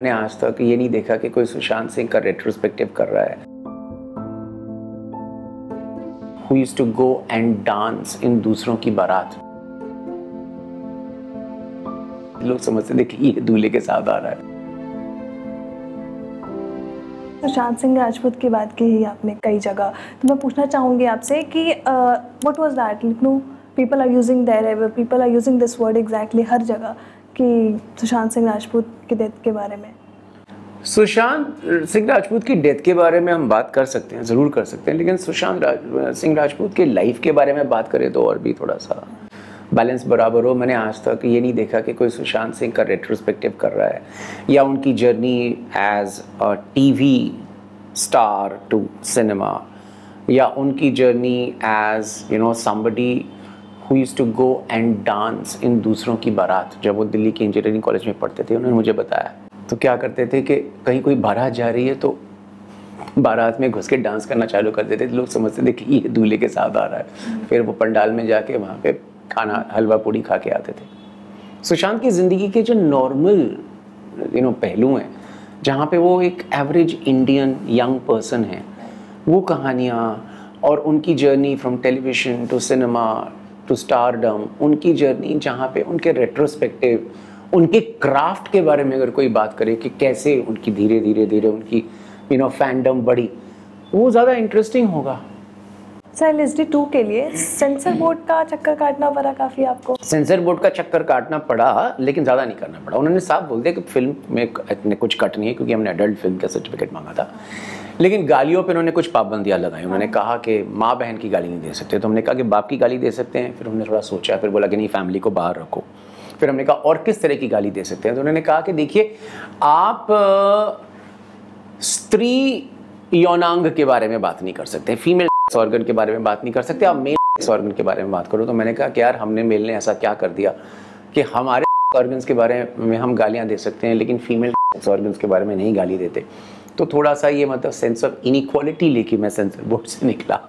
मैंने आज तक ये नहीं देखा कि कोई सुशांत सिंह का रेट्रोस्पेक्टिव कर रहा है। Who used to go and dance इन दूसरों की बारात। लोग समझते थे कि ये दूल्हे के साथ आ रहा है। सुशांत सिंह राजपूत की बात की ही आपने कई जगह, तो मैं पूछना चाहूँगी आपसे कि what was that, no people are using there, people are using this word exactly हर जगह कि सुशांत सिंह राजपूत की डेथ के बारे में। सुशांत सिंह राजपूत की डेथ के बारे में हम बात कर सकते हैं, ज़रूर कर सकते हैं, लेकिन सुशांत सिंह राजपूत के लाइफ के बारे में बात करें तो और भी थोड़ा सा बैलेंस बराबर हो। मैंने आज तक ये नहीं देखा कि कोई सुशांत सिंह का रेट्रोस्पेक्टिव कर रहा है या उनकी journey as a TV star to cinema, या उनकी journey as somebody who used to go and dance in दूसरों की बारात। जब वो दिल्ली के इंजीनियरिंग कॉलेज में पढ़ते थे, उन्होंने मुझे बताया, तो क्या करते थे कि कहीं कोई बारात जा रही है तो बारात में घुस के डांस करना चालू कर देते थे। लोग समझते थे कि ये दूल्हे के साथ आ रहा है। फिर वो पंडाल में जाके वहाँ पे खाना हलवा पूड़ी खा के आते थे। सुशांत की ज़िंदगी के जो नॉर्मल पहलू हैं, जहाँ पे वो एक एवरेज इंडियन यंग पर्सन है, वो कहानियाँ और उनकी journey from television to cinema to stardom, उनकी जर्नी जहाँ पे उनके रेट्रोस्पेक्टिव, उनके क्राफ्ट के बारे में अगर कोई बात करे कि कैसे उनकी धीरे धीरे उनकी फैंडम बढ़ी, वो ज़्यादा इंटरेस्टिंग होगा। सर LSD 2 के लिए सेंसर बोर्ड का चक्कर काटना पड़ा काफ़ी आपको? सेंसर बोर्ड का चक्कर काटना पड़ा, लेकिन ज़्यादा नहीं करना पड़ा। उन्होंने साफ बोल दिया कि फिल्म में इतने कुछ कट नहीं है, क्योंकि हमने एडल्ट फिल्म का सर्टिफिकेट मांगा था। लेकिन गालियों पे उन्होंने कुछ पाबंदियाँ लगाई। उन्होंने कहा कि माँ बहन की गाली नहीं दे सकते, तो हमने कहा कि बाप की गाली दे सकते हैं। फिर हमने थोड़ा सोचा, फिर बोला कि नहीं, फैमिली को बाहर रखो। फिर हमने कहा और किस तरह की गाली दे सकते हैं, तो उन्होंने कहा कि देखिए, आप स्त्री यौनांग के बारे में बात नहीं कर सकते, फीमेल ऑर्गन के बारे में बात नहीं कर सकते, आप मेल ऑर्गन के बारे में बात करो। तो मैंने कहा कि यार, हमने मेल ने ऐसा क्या कर दिया कि हमारे ऑर्गन्स के बारे में हम गालियां दे सकते हैं, लेकिन फीमेल ऑर्गन्स के बारे में नहीं गाली देते। तो थोड़ा सा ये सेंस ऑफ इनइक्वालिटी लेके मैं सेंसर बोर्ड से निकला।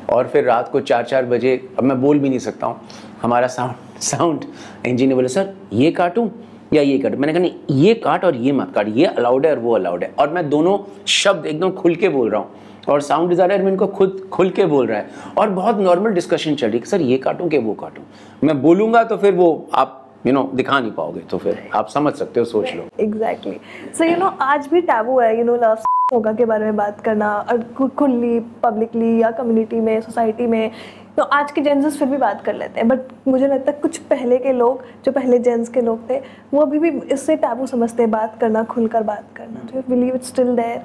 और फिर रात को 4-4 बजे, अब मैं बोल भी नहीं सकता हूँ, हमारा साउंड इंजीनियर बोले, सर ये काटूँ या ये काटूँ? मैंने कहा नहीं, ये काट और ये मत काट, ये अलाउड है और वो अलाउड है। और मैं दोनों शब्द एकदम खुल के बोल रहा हूँ, और साउंड डिज़ाइनर में इनको खुद खुल के बोल रहा है, और बहुत नॉर्मल डिस्कशन चल रही है कि सर ये काटूँ कि वो काटूँ। मैं बोलूँगा तो फिर वो आप दिखा नहीं पाओगे, तो फिर आप समझ सकते हो, सोच लो। एग्जैक्टली। सो आज भी टैबू है लव होगा के बारे में बात करना, और खुली पब्लिकली या कम्युनिटी में, सोसाइटी में। तो आज के जेंस फिर भी बात कर लेते हैं, बट मुझे लगता है कुछ पहले के लोग, जो पहले जेंस के लोग थे, वो अभी भी इससे टैबू समझते हैं बात करना, खुलकर बात करना। तो बिलीव इट्स स्टिल देयर?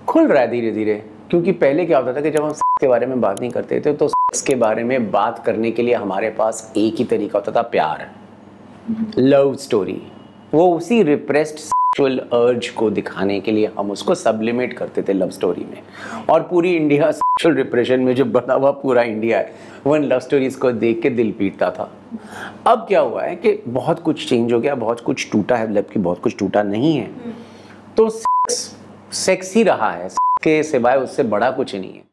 खुल रहा है धीरे धीरे, क्योंकि पहले क्या होता था कि जब हम सेक्स के बारे में बात नहीं करते थे, तो सेक्स के बारे में बात करने के लिए हमारे पास एक ही तरीका होता था, प्यार, लव स्टोरी। वो उसी रिप्रेस्ड सेक्सुअल अर्ज को दिखाने के लिए हम उसको सब्लिमेट करते थे लव स्टोरी में। और पूरी इंडिया सेक्सुअल रिप्रेशन में जो बना हुआ पूरा इंडिया है, वो इन लव स्टोरीज को देख के दिल पीटता था। अब क्या हुआ है कि बहुत कुछ चेंज हो गया, बहुत कुछ टूटा है, जबकि बहुत कुछ टूटा नहीं है। तो सेक्स ही रहा है, के सिवाय उससे बड़ा कुछ नहीं है।